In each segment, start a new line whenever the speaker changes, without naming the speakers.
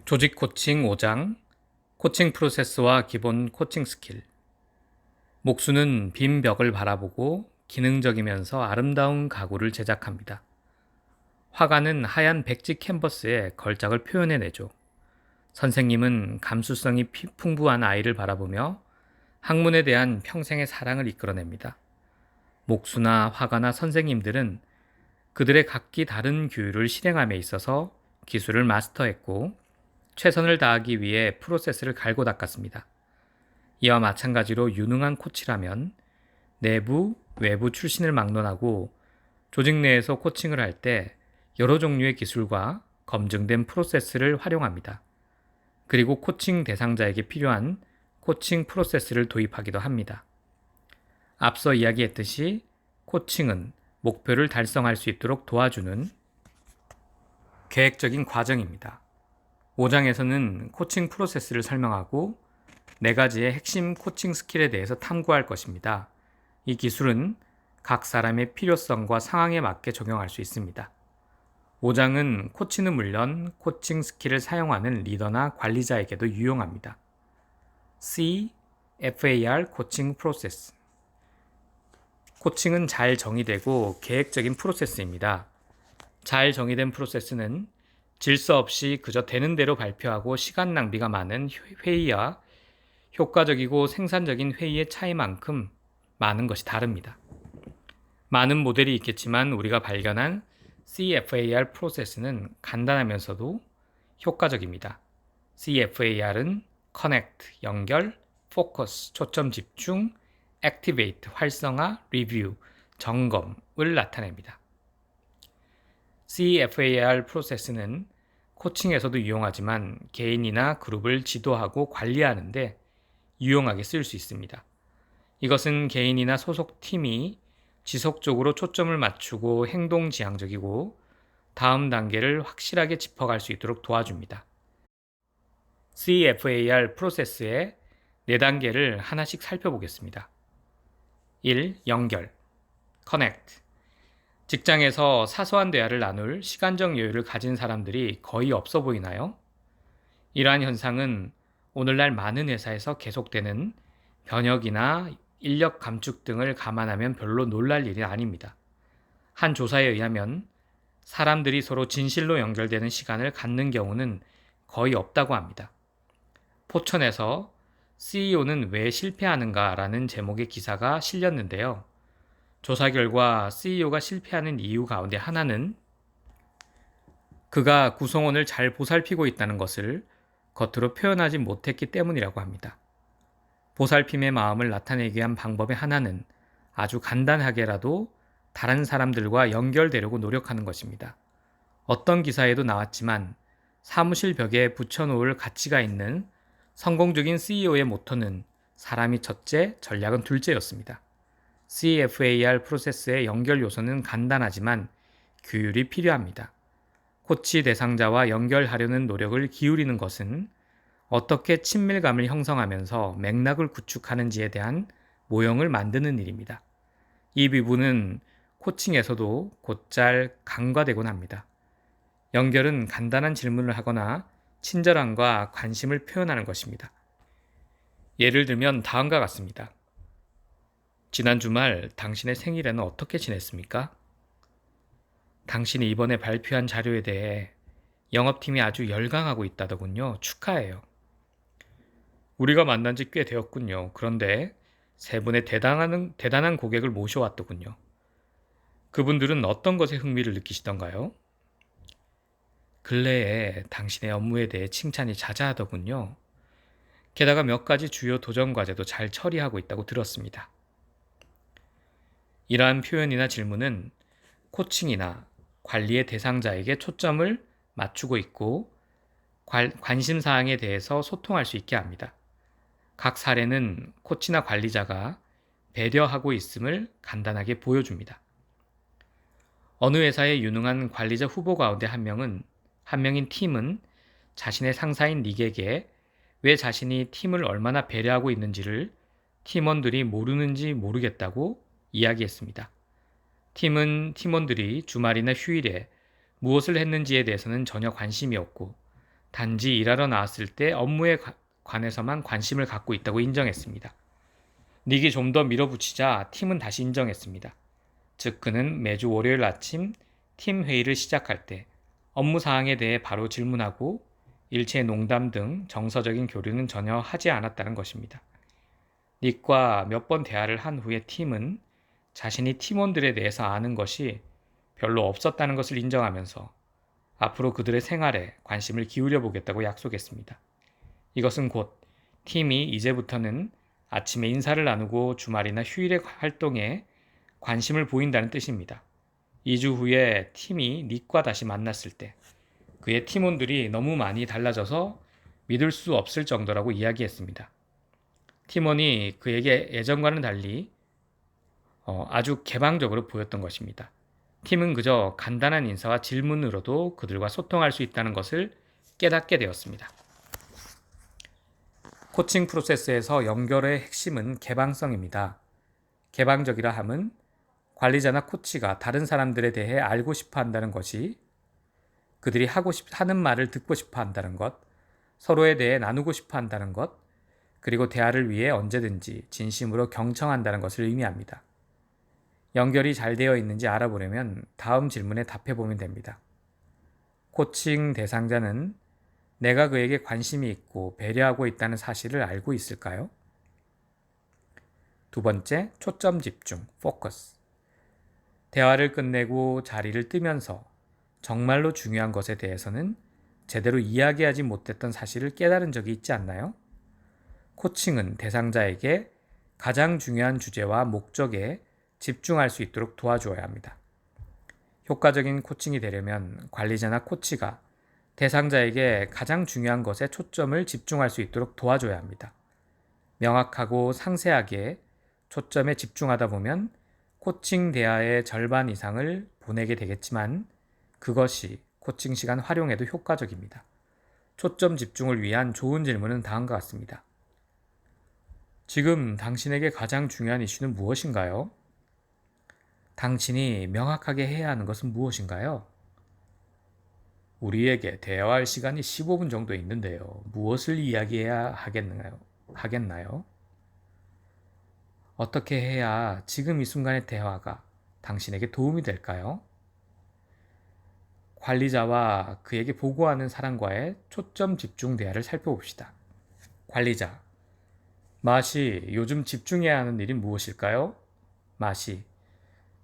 조직 코칭 5장, 코칭 프로세스와 기본 코칭 스킬. 목수는 빈 벽을 바라보고 기능적이면서 아름다운 가구를 제작합니다. 화가는 하얀 백지 캔버스에 걸작을 표현해내죠. 선생님은 감수성이 풍부한 아이를 바라보며 학문에 대한 평생의 사랑을 이끌어냅니다. 목수나 화가나 선생님들은 그들의 각기 다른 규율을 실행함에 있어서 기술을 마스터했고 최선을 다하기 위해 프로세스를 갈고 닦았습니다. 이와 마찬가지로 유능한 코치라면 내부, 외부 출신을 막론하고 조직 내에서 코칭을 할 때 여러 종류의 기술과 검증된 프로세스를 활용합니다. 그리고 코칭 대상자에게 필요한 코칭 프로세스를 도입하기도 합니다. 앞서 이야기했듯이 코칭은 목표를 달성할 수 있도록 도와주는 계획적인 과정입니다. 5장에서는 코칭 프로세스를 설명하고 4가지의 핵심 코칭 스킬에 대해서 탐구할 것입니다. 이 기술은 각 사람의 필요성과 상황에 맞게 적용할 수 있습니다. 5장은 코치는 물론 코칭 스킬을 사용하는 리더나 관리자에게도 유용합니다. CFAR 코칭 프로세스. 코칭은 잘 정의되고 계획적인 프로세스입니다. 잘 정의된 프로세스는 질서 없이 그저 되는 대로 발표하고 시간 낭비가 많은 회의와 효과적이고 생산적인 회의의 차이만큼 많은 것이 다릅니다. 많은 모델이 있겠지만 우리가 발견한 CFAR 프로세스는 간단하면서도 효과적입니다. CFAR은 Connect, 연결, Focus, 초점 집중, Activate, 활성화, Review, 점검을 나타냅니다. CFAR 프로세스는 코칭에서도 유용하지만 개인이나 그룹을 지도하고 관리하는데 유용하게 쓸 수 있습니다. 이것은 개인이나 소속 팀이 지속적으로 초점을 맞추고 행동지향적이고 다음 단계를 확실하게 짚어갈 수 있도록 도와줍니다. CFAR 프로세스의 4단계를 하나씩 살펴보겠습니다. 1. 연결, Connect. 직장에서 사소한 대화를 나눌 시간적 여유를 가진 사람들이 거의 없어 보이나요? 이러한 현상은 오늘날 많은 회사에서 계속되는 변혁이나 인력 감축 등을 감안하면 별로 놀랄 일이 아닙니다. 한 조사에 의하면 사람들이 서로 진실로 연결되는 시간을 갖는 경우는 거의 없다고 합니다. 포천에서 CEO는 왜 실패하는가라는 제목의 기사가 실렸는데요. 조사 결과 CEO가 실패하는 이유 가운데 하나는 그가 구성원을 잘 보살피고 있다는 것을 겉으로 표현하지 못했기 때문이라고 합니다. 보살핌의 마음을 나타내기 위한 방법의 하나는 아주 간단하게라도 다른 사람들과 연결되려고 노력하는 것입니다. 어떤 기사에도 나왔지만 사무실 벽에 붙여놓을 가치가 있는 성공적인 CEO의 모토는 사람이 첫째, 전략은 둘째였습니다. CFAR 프로세스의 연결 요소는 간단하지만 규율이 필요합니다. 코치 대상자와 연결하려는 노력을 기울이는 것은 어떻게 친밀감을 형성하면서 맥락을 구축하는지에 대한 모형을 만드는 일입니다. 이 부분은 코칭에서도 곧잘 간과되곤 합니다. 연결은 간단한 질문을 하거나 친절함과 관심을 표현하는 것입니다. 예를 들면 다음과 같습니다. 지난 주말 당신의 생일에는 어떻게 지냈습니까? 당신이 이번에 발표한 자료에 대해 영업팀이 아주 열광하고 있다더군요. 축하해요. 우리가 만난 지 꽤 되었군요. 그런데 세 분의 대단한 고객을 모셔왔더군요. 그분들은 어떤 것에 흥미를 느끼시던가요? 근래에 당신의 업무에 대해 칭찬이 자자하더군요. 게다가 몇 가지 주요 도전 과제도 잘 처리하고 있다고 들었습니다. 이러한 표현이나 질문은 코칭이나 관리의 대상자에게 초점을 맞추고 있고 관심사항에 대해서 소통할 수 있게 합니다. 각 사례는 코치나 관리자가 배려하고 있음을 간단하게 보여줍니다. 어느 회사의 유능한 관리자 후보 가운데 한 명인 팀은 자신의 상사인 닉에게 왜 자신이 팀을 얼마나 배려하고 있는지를 팀원들이 모르는지 모르겠다고 이야기했습니다. 팀원들이 주말이나 휴일에 무엇을 했는지에 대해서는 전혀 관심이 없고 단지 일하러 나왔을 때 업무에 관해서만 관심을 갖고 있다고 인정했습니다. 닉이 좀 더 밀어붙이자 팀은 다시 인정했습니다. 즉 그는 매주 월요일 아침 팀 회의를 시작할 때 업무 사항에 대해 바로 질문하고 일체 농담 등 정서적인 교류는 전혀 하지 않았다는 것입니다. 닉과 몇 번 대화를 한 후에 팀은 자신이 팀원들에 대해서 아는 것이 별로 없었다는 것을 인정하면서 앞으로 그들의 생활에 관심을 기울여 보겠다고 약속했습니다. 이것은 곧 팀이 이제부터는 아침에 인사를 나누고 주말이나 휴일의 활동에 관심을 보인다는 뜻입니다. 2주 후에 팀이 닉과 다시 만났을 때 그의 팀원들이 너무 많이 달라져서 믿을 수 없을 정도라고 이야기했습니다. 팀원이 그에게 예전과는 달리 아주 개방적으로 보였던 것입니다. 팀은 그저 간단한 인사와 질문으로도 그들과 소통할 수 있다는 것을 깨닫게 되었습니다. 코칭 프로세스에서 연결의 핵심은 개방성입니다. 개방적이라 함은 관리자나 코치가 다른 사람들에 대해 알고 싶어 한다는 것이, 그들이 하는 말을 듣고 싶어 한다는 것, 서로에 대해 나누고 싶어 한다는 것, 그리고 대화를 위해 언제든지 진심으로 경청한다는 것을 의미합니다. 연결이 잘 되어 있는지 알아보려면 다음 질문에 답해 보면 됩니다. 코칭 대상자는 내가 그에게 관심이 있고 배려하고 있다는 사실을 알고 있을까요? 두 번째, 초점 집중, 포커스. 대화를 끝내고 자리를 뜨면서 정말로 중요한 것에 대해서는 제대로 이야기하지 못했던 사실을 깨달은 적이 있지 않나요? 코칭은 대상자에게 가장 중요한 주제와 목적에 집중할 수 있도록 도와주어야 합니다. 효과적인 코칭이 되려면 관리자나 코치가 대상자에게 가장 중요한 것에 초점을 집중할 수 있도록 도와줘야 합니다. 명확하고 상세하게 초점에 집중하다 보면 코칭 대화의 절반 이상을 보내게 되겠지만 그것이 코칭 시간 활용에도 효과적입니다. 초점 집중을 위한 좋은 질문은 다음과 같습니다. 지금 당신에게 가장 중요한 이슈는 무엇인가요? 당신이 명확하게 해야 하는 것은 무엇인가요? 우리에게 대화할 시간이 15분 정도 있는데요. 무엇을 이야기해야 하겠나요? 어떻게 해야 지금 이 순간의 대화가 당신에게 도움이 될까요? 관리자와 그에게 보고하는 사람과의 초점 집중 대화를 살펴봅시다. 관리자, 마시, 요즘 집중해야 하는 일이 무엇일까요? 마시,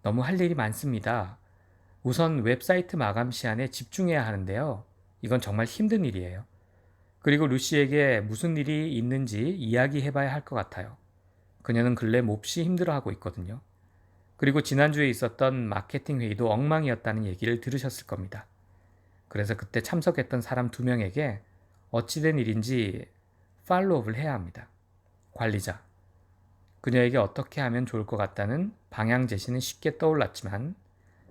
너무 할 일이 많습니다. 우선 웹사이트 마감 시한에 집중해야 하는데요. 이건 정말 힘든 일이에요. 그리고 루시에게 무슨 일이 있는지 이야기해봐야 할 것 같아요. 그녀는 근래 몹시 힘들어하고 있거든요. 그리고 지난주에 있었던 마케팅 회의도 엉망이었다는 얘기를 들으셨을 겁니다. 그래서 그때 참석했던 사람 2명에게 어찌된 일인지 팔로우업을 해야 합니다. 관리자, 그녀에게 어떻게 하면 좋을 것 같다는 방향 제시는 쉽게 떠올랐지만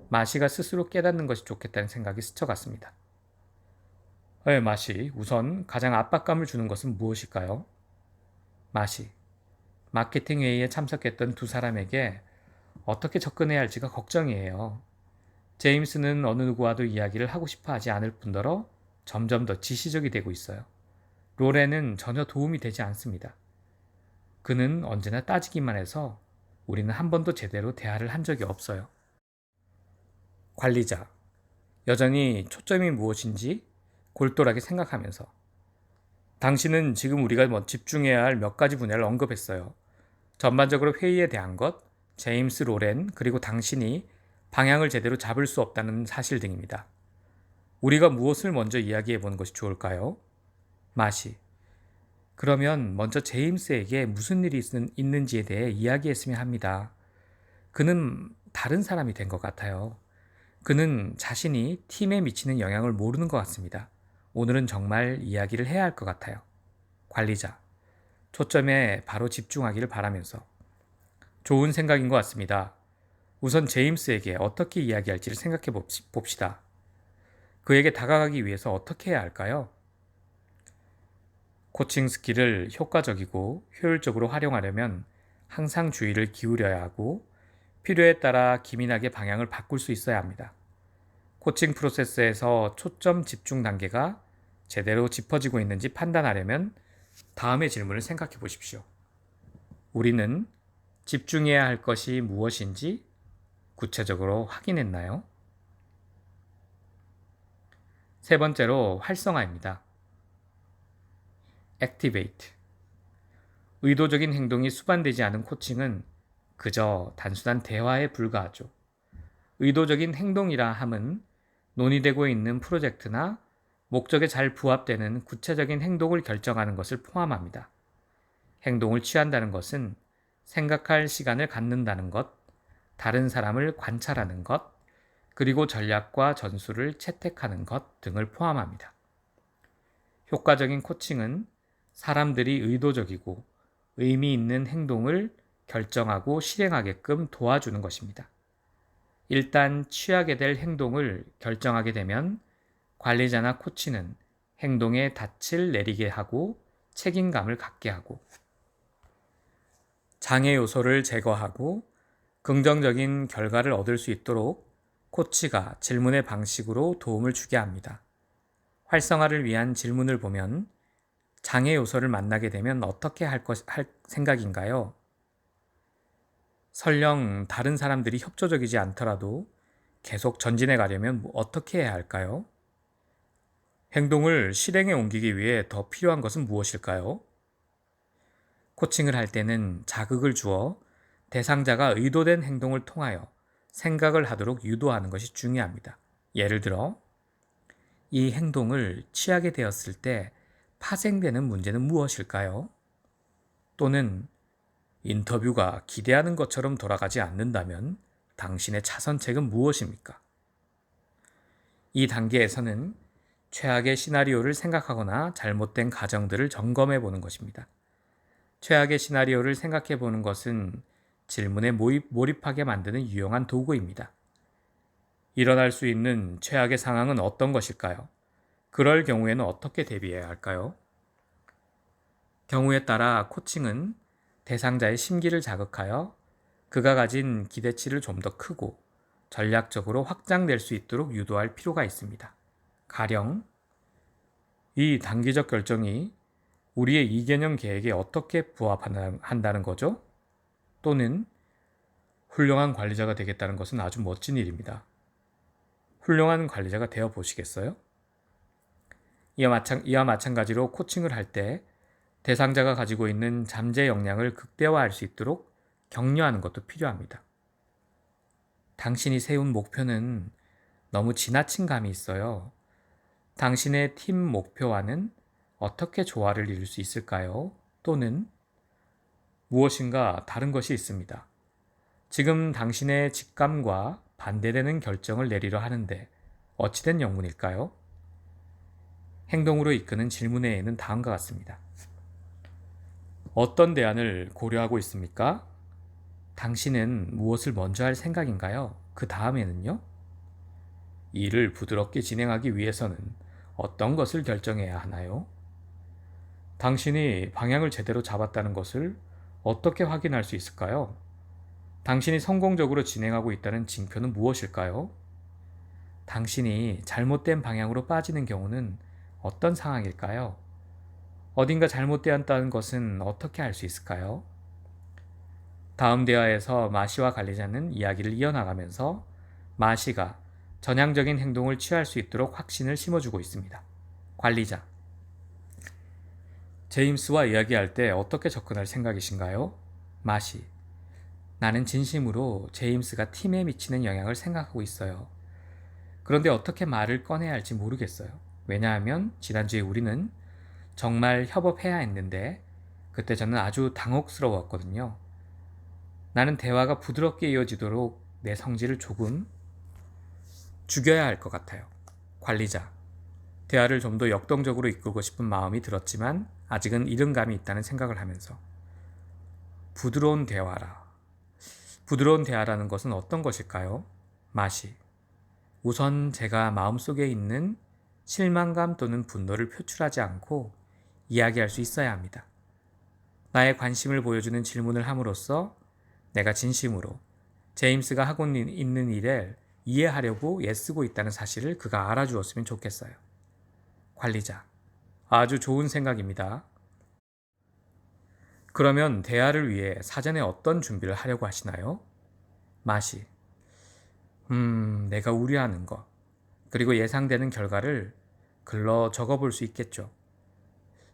마시가 스스로 깨닫는 것이 좋겠다는 생각이 스쳐갔습니다. 마시, 우선 가장 압박감을 주는 것은 무엇일까요? 마시, 마케팅 회의에 참석했던 2사람에게 어떻게 접근해야 할지가 걱정이에요. 제임스는 어느 누구와도 이야기를 하고 싶어 하지 않을 뿐더러 점점 더 지시적이 되고 있어요. 로렌은 전혀 도움이 되지 않습니다. 그는 언제나 따지기만 해서 우리는 한 번도 제대로 대화를 한 적이 없어요. 관리자, 여전히 초점이 무엇인지 골똘하게 생각하면서 당신은 지금 우리가 집중해야 할 몇 가지 분야를 언급했어요. 전반적으로 회의에 대한 것, 제임스 로렌, 그리고 당신이 방향을 제대로 잡을 수 없다는 사실 등입니다. 우리가 무엇을 먼저 이야기해 보는 것이 좋을까요? 마시, 그러면 먼저 제임스에게 무슨 일이 있는지에 대해 이야기했으면 합니다. 그는 다른 사람이 된 것 같아요. 그는 자신이 팀에 미치는 영향을 모르는 것 같습니다. 오늘은 정말 이야기를 해야 할 것 같아요. 관리자, 초점에 바로 집중하기를 바라면서 좋은 생각인 것 같습니다. 우선 제임스에게 어떻게 이야기할지를 생각해 봅시다. 그에게 다가가기 위해서 어떻게 해야 할까요? 코칭 스킬을 효과적이고 효율적으로 활용하려면 항상 주의를 기울여야 하고 필요에 따라 기민하게 방향을 바꿀 수 있어야 합니다. 코칭 프로세스에서 초점 집중 단계가 제대로 짚어지고 있는지 판단하려면 다음의 질문을 생각해 보십시오. 우리는 집중해야 할 것이 무엇인지 구체적으로 확인했나요? 세 번째로 활성화입니다. Activate. 의도적인 행동이 수반되지 않은 코칭은 그저 단순한 대화에 불과하죠. 의도적인 행동이라 함은 논의되고 있는 프로젝트나 목적에 잘 부합되는 구체적인 행동을 결정하는 것을 포함합니다. 행동을 취한다는 것은 생각할 시간을 갖는다는 것, 다른 사람을 관찰하는 것, 그리고 전략과 전술을 채택하는 것 등을 포함합니다. 효과적인 코칭은 사람들이 의도적이고 의미 있는 행동을 결정하고 실행하게끔 도와주는 것입니다. 일단 취하게 될 행동을 결정하게 되면 관리자나 코치는 행동에 닻을 내리게 하고 책임감을 갖게 하고 장애 요소를 제거하고 긍정적인 결과를 얻을 수 있도록 코치가 질문의 방식으로 도움을 주게 합니다. 활성화를 위한 질문을 보면 장애 요소를 만나게 되면 어떻게 할 생각인가요? 설령 다른 사람들이 협조적이지 않더라도 계속 전진해 가려면 어떻게 해야 할까요? 행동을 실행에 옮기기 위해 더 필요한 것은 무엇일까요? 코칭을 할 때는 자극을 주어 대상자가 의도된 행동을 통하여 생각을 하도록 유도하는 것이 중요합니다. 예를 들어, 이 행동을 취하게 되었을 때 파생되는 문제는 무엇일까요? 또는 인터뷰가 기대하는 것처럼 돌아가지 않는다면 당신의 차선책은 무엇입니까? 이 단계에서는 최악의 시나리오를 생각하거나 잘못된 가정들을 점검해 보는 것입니다. 최악의 시나리오를 생각해 보는 것은 질문에 몰입하게 만드는 유용한 도구입니다. 일어날 수 있는 최악의 상황은 어떤 것일까요? 그럴 경우에는 어떻게 대비해야 할까요? 경우에 따라 코칭은 대상자의 심기를 자극하여 그가 가진 기대치를 좀 더 크고 전략적으로 확장될 수 있도록 유도할 필요가 있습니다. 가령, 이 단기적 결정이 우리의 이개념 계획에 어떻게 부합한다는 거죠? 또는 훌륭한 관리자가 되겠다는 것은 아주 멋진 일입니다. 훌륭한 관리자가 되어 보시겠어요? 이와 마찬가지로 코칭을 할 때 대상자가 가지고 있는 잠재 역량을 극대화할 수 있도록 격려하는 것도 필요합니다. 당신이 세운 목표는 너무 지나친 감이 있어요. 당신의 팀 목표와는 어떻게 조화를 이룰 수 있을까요? 또는 무엇인가 다른 것이 있습니다. 지금 당신의 직감과 반대되는 결정을 내리려 하는데 어찌된 영문일까요? 행동으로 이끄는 질문에는 다음과 같습니다. 어떤 대안을 고려하고 있습니까? 당신은 무엇을 먼저 할 생각인가요? 그 다음에는요? 일을 부드럽게 진행하기 위해서는 어떤 것을 결정해야 하나요? 당신이 방향을 제대로 잡았다는 것을 어떻게 확인할 수 있을까요? 당신이 성공적으로 진행하고 있다는 징표는 무엇일까요? 당신이 잘못된 방향으로 빠지는 경우는 어떤 상황일까요? 어딘가 잘못되었다는 것은 어떻게 알 수 있을까요? 다음 대화에서 마시와 관리자는 이야기를 이어나가면서 마시가 전향적인 행동을 취할 수 있도록 확신을 심어주고 있습니다. 관리자. 제임스와 이야기할 때 어떻게 접근할 생각이신가요? 마시. 나는 진심으로 제임스가 팀에 미치는 영향을 생각하고 있어요. 그런데 어떻게 말을 꺼내야 할지 모르겠어요. 왜냐하면 지난주에 우리는 정말 협업해야 했는데 그때 저는 아주 당혹스러웠거든요. 나는 대화가 부드럽게 이어지도록 내 성질을 조금 죽여야 할 것 같아요. 관리자. 대화를 좀 더 역동적으로 이끌고 싶은 마음이 들었지만 아직은 이른감이 있다는 생각을 하면서 부드러운 대화라. 부드러운 대화라는 것은 어떤 것일까요? 마시. 우선 제가 마음속에 있는 실망감 또는 분노를 표출하지 않고 이야기할 수 있어야 합니다. 나의 관심을 보여주는 질문을 함으로써 내가 진심으로 제임스가 하고 있는 일을 이해하려고 애쓰고 있다는 사실을 그가 알아주었으면 좋겠어요. 관리자. 아주 좋은 생각입니다. 그러면 대화를 위해 사전에 어떤 준비를 하려고 하시나요? 마시. 내가 우려하는 거. 그리고 예상되는 결과를 글러 적어 볼 수 있겠죠.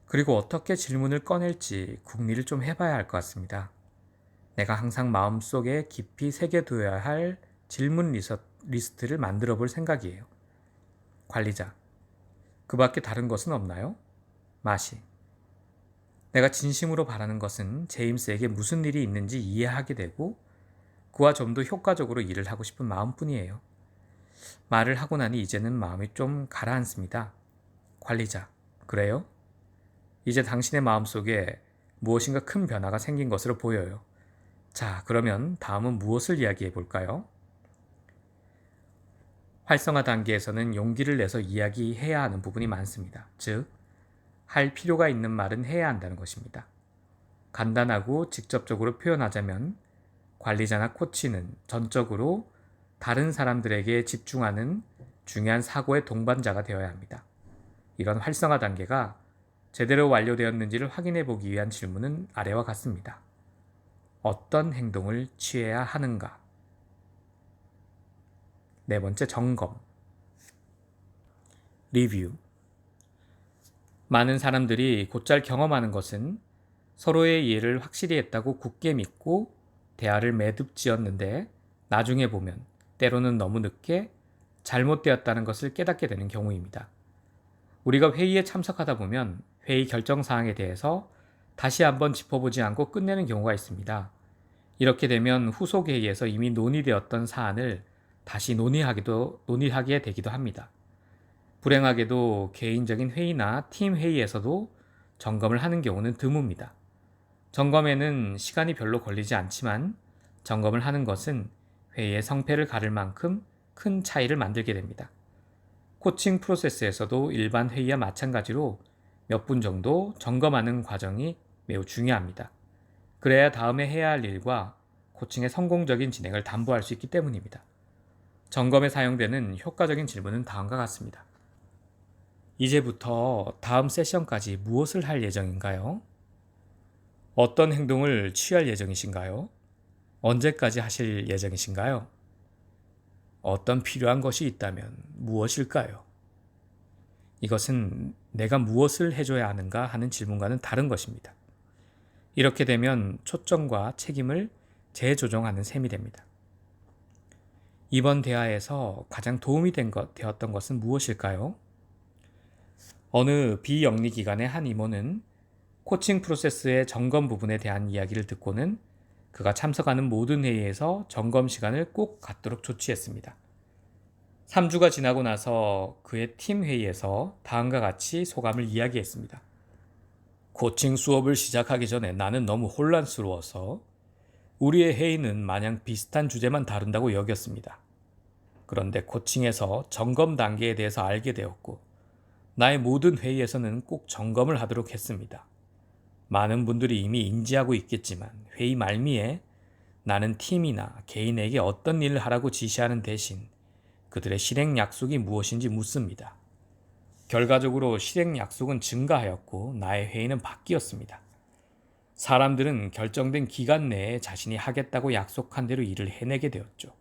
그리고 어떻게 질문을 꺼낼지 궁리를 좀 해봐야 할 것 같습니다. 내가 항상 마음속에 깊이 새겨둬야 할 질문 리스트를 만들어 볼 생각이에요. 관리자. 그 밖에 다른 것은 없나요? 마시. 내가 진심으로 바라는 것은 제임스에게 무슨 일이 있는지 이해하게 되고 그와 좀 더 효과적으로 일을 하고 싶은 마음뿐이에요. 말을 하고 나니 이제는 마음이 좀 가라앉습니다. 관리자. 그래요? 이제 당신의 마음속에 무엇인가 큰 변화가 생긴 것으로 보여요. 자, 그러면 다음은 무엇을 이야기해 볼까요? 활성화 단계에서는 용기를 내서 이야기해야 하는 부분이 많습니다. 즉, 할 필요가 있는 말은 해야 한다는 것입니다. 간단하고 직접적으로 표현하자면 관리자나 코치는 전적으로 다른 사람들에게 집중하는 중요한 사고의 동반자가 되어야 합니다. 이런 활성화 단계가 제대로 완료되었는지를 확인해 보기 위한 질문은 아래와 같습니다. 어떤 행동을 취해야 하는가? 네 번째, 점검. 리뷰. 많은 사람들이 곧잘 경험하는 것은 서로의 이해를 확실히 했다고 굳게 믿고 대화를 매듭지었는데 나중에 보면 때로는 너무 늦게 잘못되었다는 것을 깨닫게 되는 경우입니다. 우리가 회의에 참석하다 보면 회의 결정 사항에 대해서 다시 한번 짚어보지 않고 끝내는 경우가 있습니다. 이렇게 되면 후속 회의에서 이미 논의되었던 사안을 다시 논의하게 되기도 합니다. 불행하게도 개인적인 회의나 팀 회의에서도 점검을 하는 경우는 드뭅니다. 점검에는 시간이 별로 걸리지 않지만 점검을 하는 것은 회의의 성패를 가를 만큼 큰 차이를 만들게 됩니다. 코칭 프로세스에서도 일반 회의와 마찬가지로 몇 분 정도 점검하는 과정이 매우 중요합니다. 그래야 다음에 해야 할 일과 코칭의 성공적인 진행을 담보할 수 있기 때문입니다. 점검에 사용되는 효과적인 질문은 다음과 같습니다. 이제부터 다음 세션까지 무엇을 할 예정인가요? 어떤 행동을 취할 예정이신가요? 언제까지 하실 예정이신가요? 어떤 필요한 것이 있다면 무엇일까요? 이것은 내가 무엇을 해줘야 하는가 하는 질문과는 다른 것입니다. 이렇게 되면 초점과 책임을 재조정하는 셈이 됩니다. 이번 대화에서 가장 도움이 되었던 것은 무엇일까요? 어느 비영리 기관의 한 임원은 코칭 프로세스의 점검 부분에 대한 이야기를 듣고는 그가 참석하는 모든 회의에서 점검 시간을 꼭 갖도록 조치했습니다. 3주가 지나고 나서 그의 팀 회의에서 다음과 같이 소감을 이야기했습니다. 코칭 수업을 시작하기 전에 나는 너무 혼란스러워서 우리의 회의는 마냥 비슷한 주제만 다룬다고 여겼습니다. 그런데 코칭에서 점검 단계에 대해서 알게 되었고 나의 모든 회의에서는 꼭 점검을 하도록 했습니다. 많은 분들이 이미 인지하고 있겠지만 회의 말미에 나는 팀이나 개인에게 어떤 일을 하라고 지시하는 대신 그들의 실행 약속이 무엇인지 묻습니다. 결과적으로 실행 약속은 증가하였고 나의 회의는 바뀌었습니다. 사람들은 결정된 기간 내에 자신이 하겠다고 약속한 대로 일을 해내게 되었죠.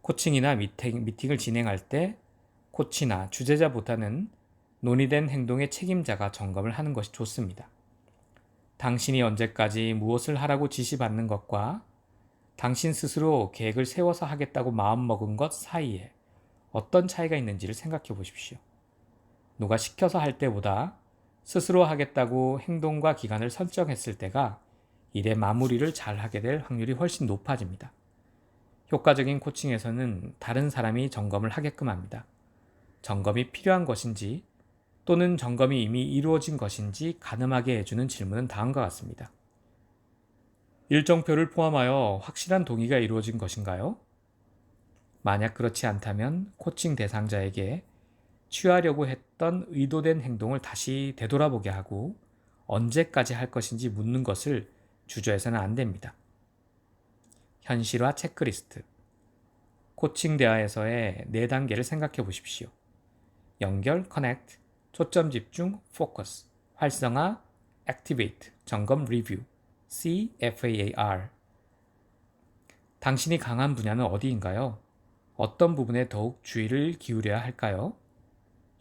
코칭이나 미팅을 진행할 때 코치나 주재자보다는 논의된 행동의 책임자가 점검을 하는 것이 좋습니다. 당신이 언제까지 무엇을 하라고 지시받는 것과 당신 스스로 계획을 세워서 하겠다고 마음먹은 것 사이에 어떤 차이가 있는지를 생각해 보십시오. 누가 시켜서 할 때보다 스스로 하겠다고 행동과 기간을 설정했을 때가 일의 마무리를 잘 하게 될 확률이 훨씬 높아집니다. 효과적인 코칭에서는 다른 사람이 점검을 하게끔 합니다. 점검이 필요한 것인지 또는 점검이 이미 이루어진 것인지 가늠하게 해주는 질문은 다음과 같습니다. 일정표를 포함하여 확실한 동의가 이루어진 것인가요? 만약 그렇지 않다면 코칭 대상자에게 취하려고 했던 의도된 행동을 다시 되돌아보게 하고 언제까지 할 것인지 묻는 것을 주저해서는 안 됩니다. 현실화 체크리스트. 코칭 대화에서의 4단계를 생각해 보십시오. 연결, 커넥트, 초점 집중, focus, 활성화, activate, 점검, review, CFAR. 당신이 강한 분야는 어디인가요? 어떤 부분에 더욱 주의를 기울여야 할까요?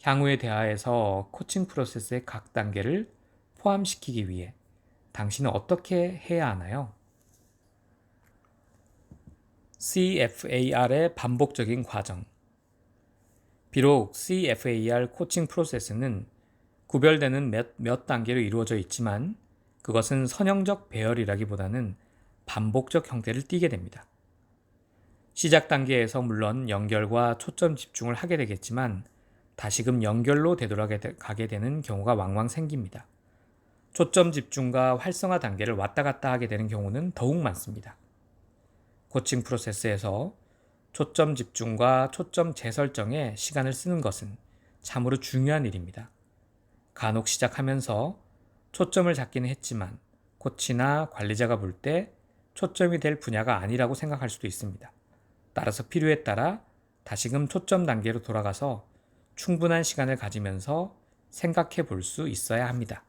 향후의 대화에서 코칭 프로세스의 각 단계를 포함시키기 위해 당신은 어떻게 해야 하나요? CFAR의 반복적인 과정. 비록 CFAR 코칭 프로세스는 구별되는 몇 단계로 이루어져 있지만 그것은 선형적 배열이라기보다는 반복적 형태를 띠게 됩니다. 시작 단계에서 물론 연결과 초점 집중을 하게 되겠지만 다시금 연결로 되돌아가게 되는 경우가 왕왕 생깁니다. 초점 집중과 활성화 단계를 왔다 갔다 하게 되는 경우는 더욱 많습니다. 코칭 프로세스에서 초점 집중과 초점 재설정에 시간을 쓰는 것은 참으로 중요한 일입니다. 간혹 시작하면서 초점을 잡기는 했지만 코치나 관리자가 볼 때 초점이 될 분야가 아니라고 생각할 수도 있습니다. 따라서 필요에 따라 다시금 초점 단계로 돌아가서 충분한 시간을 가지면서 생각해 볼 수 있어야 합니다.